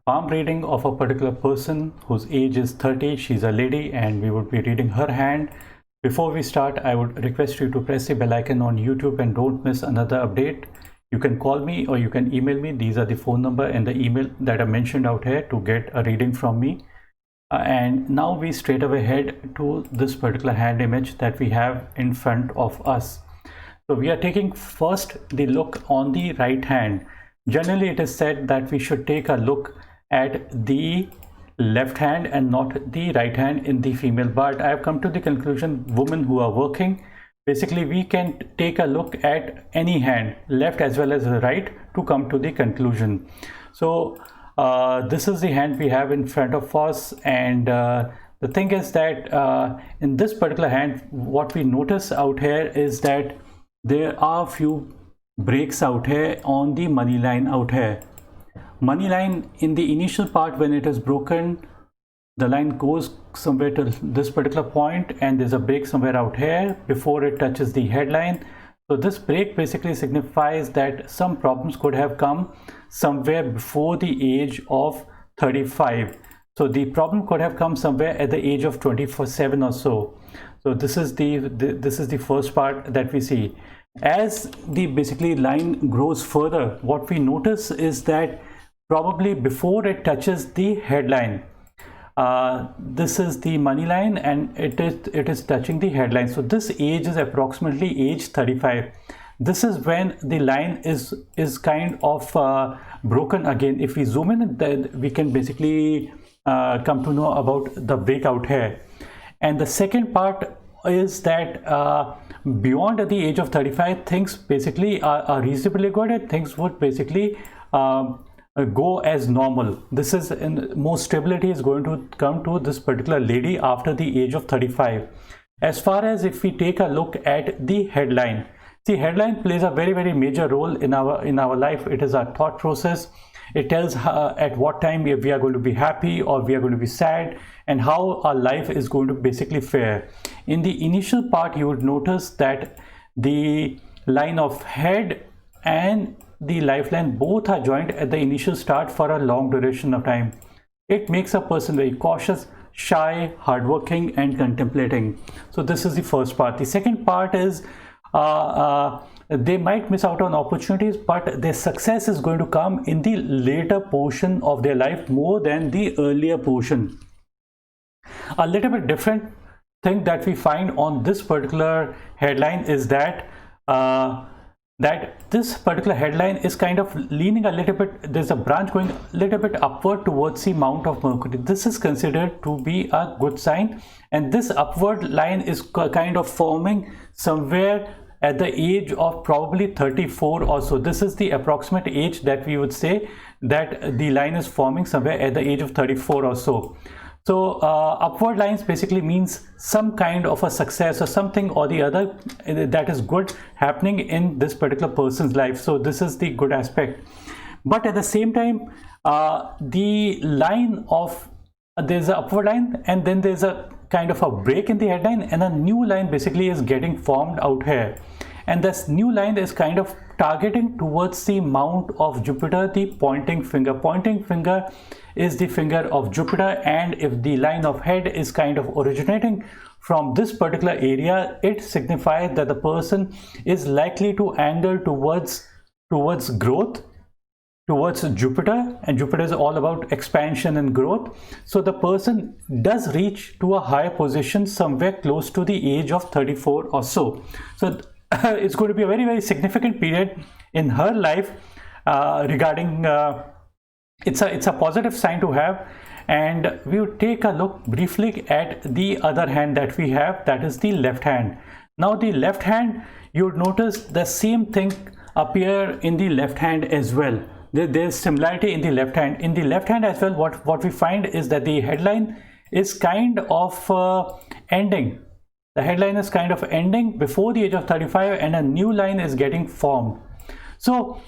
palm reading of a particular person whose age is 30. She's a lady and we would be reading her hand. Before we start, I would request you to press the bell icon on YouTube and don't miss another update. You can call me or you can email me. These are the phone number and the email that are mentioned out here to get a reading from me. And now we straight away head to this particular hand image that we have in front of us. So we are taking first the look on the right hand. Generally, it is said that we should take a look at the left hand and not the right hand in the female, but I have come to the conclusion women who are working, basically we can take a look at any hand, left as well as the right, to come to the conclusion. So this is the hand we have in front of us, and the thing is that in this particular hand, what we notice out here is that there are few breaks out here on the money line out here. Money line, in the initial part when it is broken, the line goes somewhere to this particular point and there's a break somewhere out here before it touches the headline. So this break basically signifies that some problems could have come somewhere before the age of 35. So the problem could have come somewhere at the age of 27 or so. So this is the first part that we see. As the basically line grows further, what we notice is that probably before it touches the headline, this is the money line and it is touching the headline. So this age is approximately age 35. This is when the line is kind of broken again. If we zoom in, then we can basically come to know about the breakout here. And the second part is that beyond the age of 35, things basically are reasonably good and things would basically go as normal. This is more stability is going to come to this particular lady after the age of 35. As far as if we take a look at the headline, the headline plays a very major role in our life. It is our thought process. It tells at what time we are going to be happy or we are going to be sad, and how our life is going to basically fare. In the initial part, you would notice that the line of head and the lifeline both are joined at the initial start for a long duration of time. It makes a person very cautious, shy, hardworking, and contemplating. So this is the first part. The second part is they might miss out on opportunities, but their success is going to come in the later portion of their life more than the earlier portion. A little bit different thing that we find on this particular headline is that this particular headline is kind of leaning a little bit, there's a branch going a little bit upward towards the Mount of Mercury. This is considered to be a good sign, and this upward line is kind of forming somewhere at the age of probably 34 or so. This is the approximate age that we would say that the line is forming somewhere at the age of 34 or so. So upward lines basically means some kind of a success or something or the other that is good happening in this particular person's life. So this is the good aspect. But at the same time, the line of there's an upward line and then there's a kind of a break in the headline, and a new line basically is getting formed out here, and this new line is kind of targeting towards the Mount of Jupiter, the pointing finger. Pointing finger is the finger of Jupiter, and if the line of head is kind of originating from this particular area, it signifies that the person is likely to angle towards growth, towards Jupiter, and Jupiter is all about expansion and growth. So the person does reach to a higher position somewhere close to the age of 34 or so. So it's going to be a very significant period in her life regarding it's a positive sign to have. And we will take a look briefly at the other hand that we have, that is the left hand. Now the left hand, you would notice the same thing appear in the left hand as well. There's similarity in the left hand. In the left hand as well, what we find is that the headline is kind of ending. The headline is kind of ending before the age of 35 and a new line is getting formed. So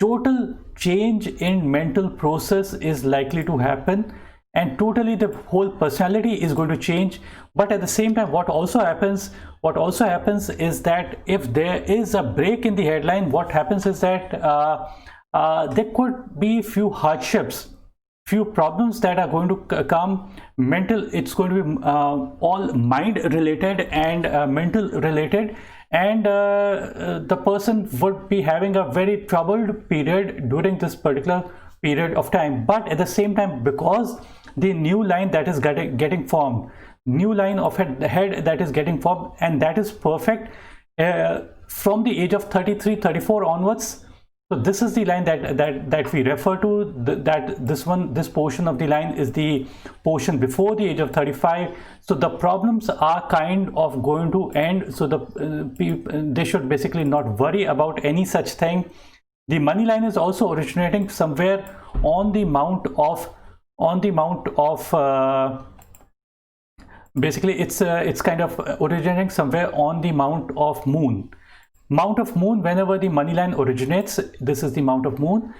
total change in mental process is likely to happen, and totally the whole personality is going to change. But at the same time, what also happens is that if there is a break in the headline, what happens is that there could be few hardships few problems that are going to come. Mental, it's going to be all mind related and mental related, and the person would be having a very troubled period during this particular period of time. But at the same time, because the new line that is getting formed, new line of head that is getting formed, and that is perfect from the age of 33, 34 onwards. So this is the line that we refer to, that this portion of the line is the portion before the age of 35. So the problems are kind of going to end. So they should basically not worry about any such thing. The money line is also originating somewhere on the mount of basically it's kind of originating somewhere on the mount of moon. Mount of moon, whenever the money line originates, this is the mount of moon.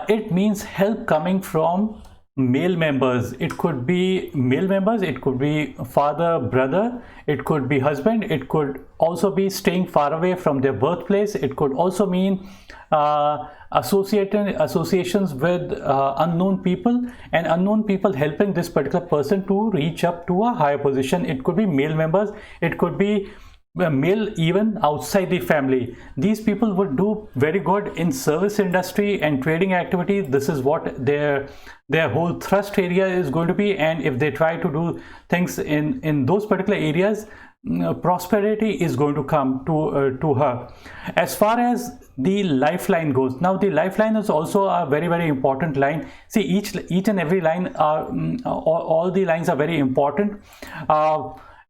It means help coming from male members. It could be male members, it could be father, brother, it could be husband, it could also be staying far away from their birthplace. It could also mean associations with unknown people, and unknown people helping this particular person to reach up to a higher position. It could be male members, it could be male even outside the family. These people would do very good in service industry and trading activity. This is what their whole thrust area is going to be, and if they try to do things in those particular areas, prosperity is going to come to her. As far as the lifeline goes, now the lifeline is also a very, very important line. See, each and every line are all the lines are very important,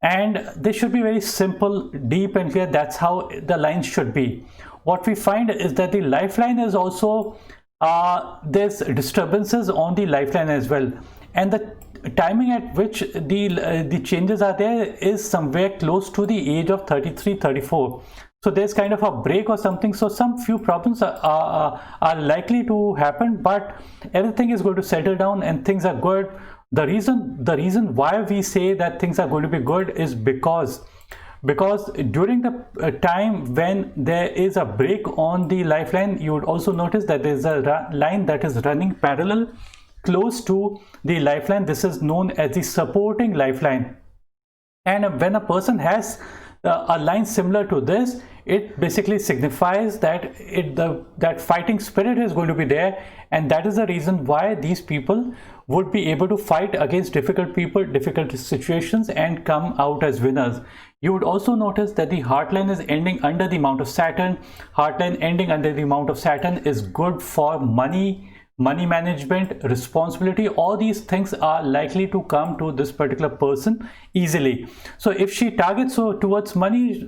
and they should be very simple, deep and clear. That's how the lines should be. What we find is that the lifeline is also there's disturbances on the lifeline as well, and the timing at which the changes are there is somewhere close to the age of 33, 34. So there's kind of a break or something. So some few problems are likely to happen, but everything is going to settle down and things are good. The reason why we say that things are going to be good is because during the time when there is a break on the lifeline, you would also notice that there is a line that is running parallel close to the lifeline. This is known as the supporting lifeline, and when a person has a line similar to this, it basically signifies that that fighting spirit is going to be there, and that is the reason why these people would be able to fight against difficult people, difficult situations, and come out as winners. You would also notice that the heartline is ending under the mount of Saturn. Heartline ending under the mount of Saturn is good for money management, responsibility. All these things are likely to come to this particular person easily. So if she targets towards money,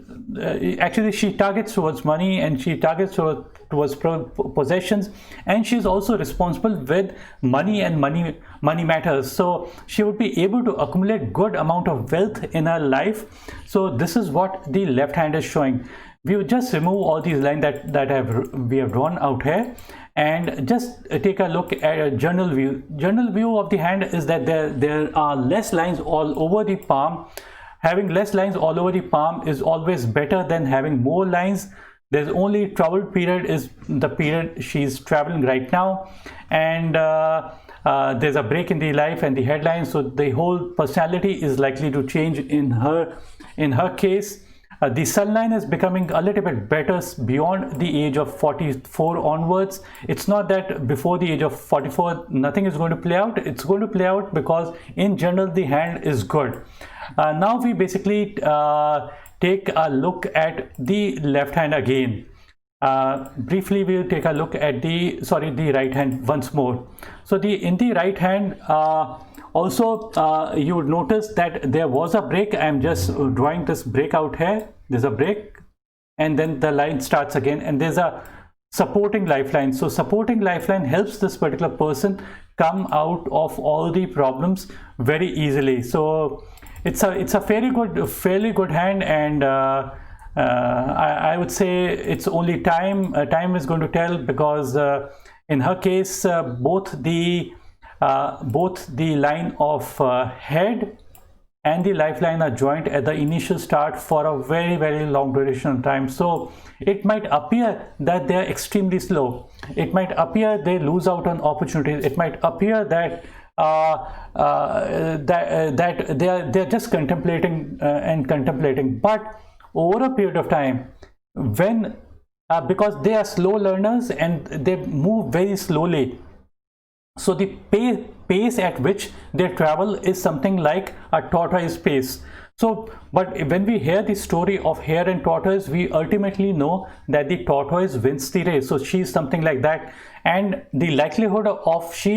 actually she targets towards money, and she targets towards possessions, and she's also responsible with money and money matters. So she would be able to accumulate good amount of wealth in her life. So this is what the left hand is showing. We will just remove all these lines that we have drawn out here, and just take a look at a general view. General view of the hand is that there are less lines all over the palm. Having less lines all over the palm is always better than having more lines. There's only troubled period is the period she's traveling right now, and there's a break in the life and the headline, so the whole personality is likely to change in her case. The sun line is becoming a little bit better beyond the age of 44 onwards. It's not that before the age of 44 nothing is going to play out. It's going to play out because in general the hand is good. Now we basically take a look at the left hand again. Briefly we'll take a look at the right hand once more. So in the right hand, also you would notice that there was a break. I'm just drawing this break out here. There's a break, and then the line starts again, and there's a supporting lifeline. So supporting lifeline helps this particular person come out of all the problems very easily. So it's a fairly good hand, and I would say it's only time is going to tell, because in her case both the line of head and the Lifeline are joined at the initial start for a very long duration of time. So it might appear that they are extremely slow. It might appear they lose out on opportunities. It might appear that that they're just contemplating and contemplating. But over a period of time, when because they are slow learners and they move very slowly, so the pace at which they travel is something like a tortoise pace. So, but when we hear the story of hare and tortoise, we ultimately know that the tortoise wins the race. So she's something like that, and the likelihood of she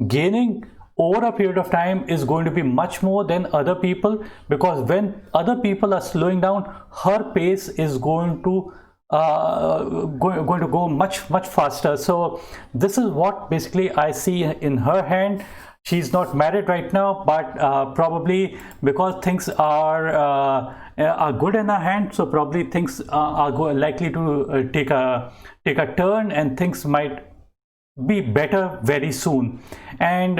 gaining over a period of time is going to be much more than other people, because when other people are slowing down, her pace is going to go much faster. So this is what basically I see in her hand. She's not married right now, but probably because things are good in her hand, so probably things are likely to take a turn, and things might be better very soon. And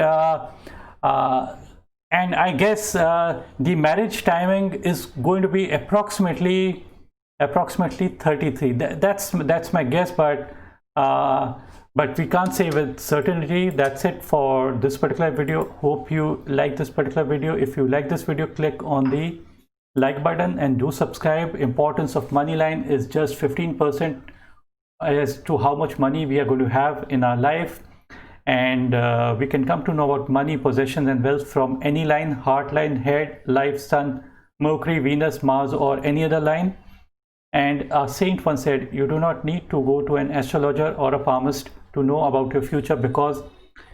I guess the marriage timing is going to be approximately 33. That's my guess, but we can't say with certainty. That's it for this particular video. Hope you like this particular video. If you like this video, click on the like button and do subscribe. Importance of Moneyline is just 15% as to how much money we are going to have in our life, and we can come to know about money, possessions and wealth from any line: heart line, head, life, sun, Mercury, Venus, Mars, or any other line. And a saint once said, you do not need to go to an astrologer or a palmist to know about your future, because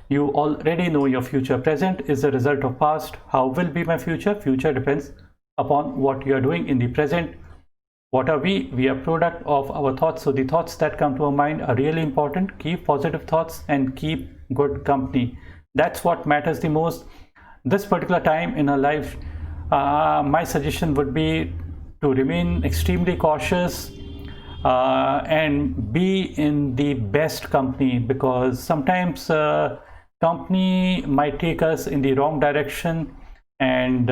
you already know your future. Present is the result of past. How will be my future? Future depends upon what you are doing in the present. What are we? We are product of our thoughts. So the thoughts that come to our mind are really important. Keep positive thoughts and keep good company. That's what matters the most. This particular time in our life, my suggestion would be to remain extremely cautious and be in the best company, because sometimes company might take us in the wrong direction, and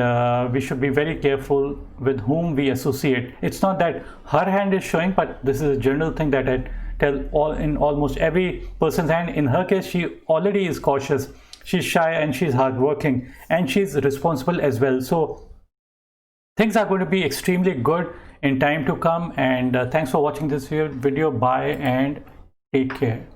we should be very careful with whom we associate. It's not that her hand is showing, but this is a general thing that I tell in almost every person's hand. In her case, she already is cautious, she's shy, and she's hardworking, and she's responsible as well. So things are going to be extremely good in time to come. And thanks for watching this video. Bye and take care.